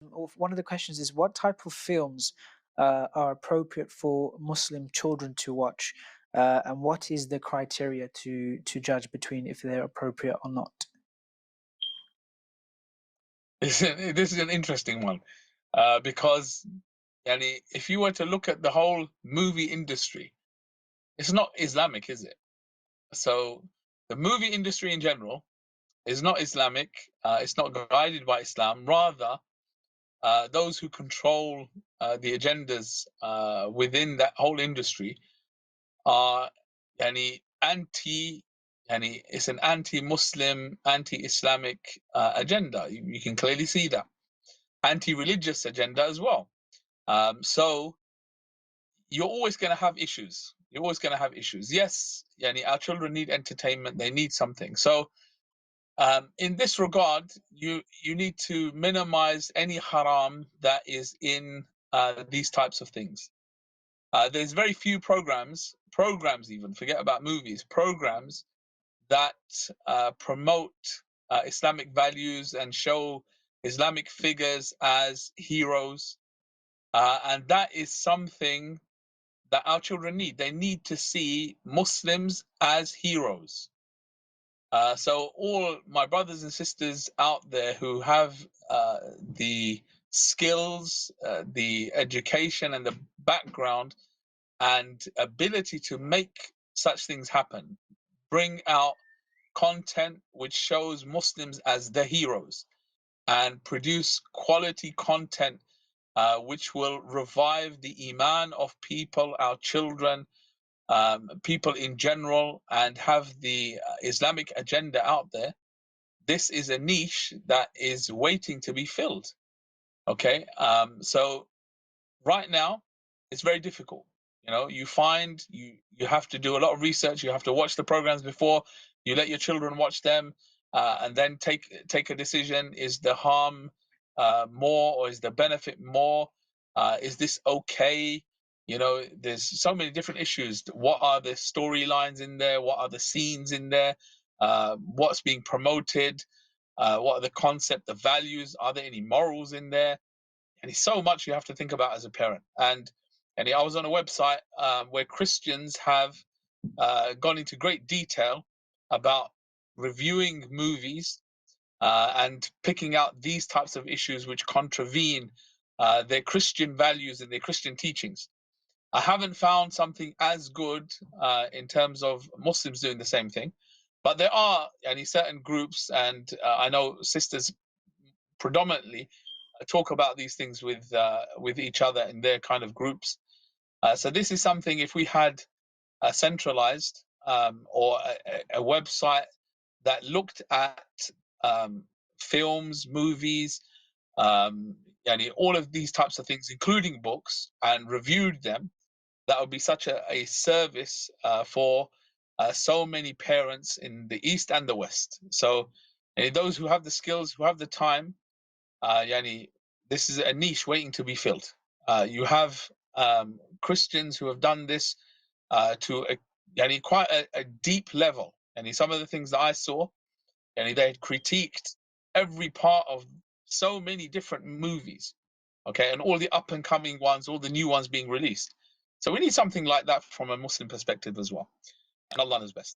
One of the questions is what type of films are appropriate for Muslim children to watch, and what is the criteria to judge between if they're appropriate or not? This is an interesting one, because if you were to look at the whole movie industry, it's not Islamic, is it? So the movie industry in general is not Islamic. It's not guided by Islam. Rather, those who control the agendas within that whole industry are anti, it's an anti-Muslim, anti-Islamic agenda. You can clearly see that anti-religious agenda as well. So you're always going to have issues. You're always going to have issues. Yes, our children need entertainment. They need something. So in this regard, you need to minimize any haram that is in these types of things. There's very few programs even, forget about movies, programs that promote Islamic values and show Islamic figures as heroes. And that is something that our children need. They need to see Muslims as heroes. So all my brothers and sisters out there who have the skills, the education and the background and ability to make such things happen, bring out content which shows Muslims as the heroes and produce quality content which will revive the iman of people, our children, people in general, and have the Islamic agenda out there. This is a niche that is waiting to be filled. Okay, so right now it's very difficult. You find you have to do a lot of research. You have to watch the programs before you let your children watch them, and then take a decision. Is the harm more, or is the benefit more? Is this okay? There's so many different issues. What are the storylines in there? What are the scenes in there? What's being promoted? What are the concept, the values? Are there any morals in there? And it's so much you have to think about as a parent. And I was on a website where Christians have gone into great detail about reviewing movies and picking out these types of issues which contravene their Christian values and their Christian teachings. I haven't found something as good in terms of Muslims doing the same thing, but there are certain groups, and I know sisters predominantly talk about these things with each other in their kind of groups. So this is something, if we had a centralized or a website that looked at films, movies, all of these types of things, including books, and reviewed them, that would be such a service for so many parents in the East and the West. So those who have the skills, who have the time, this is a niche waiting to be filled. You have Christians who have done this to quite a deep level. And some of the things that I saw, and they had critiqued every part of so many different movies, okay, and all the up and coming ones, all the new ones being released. So we need something like that from a Muslim perspective as well. And Allah knows best.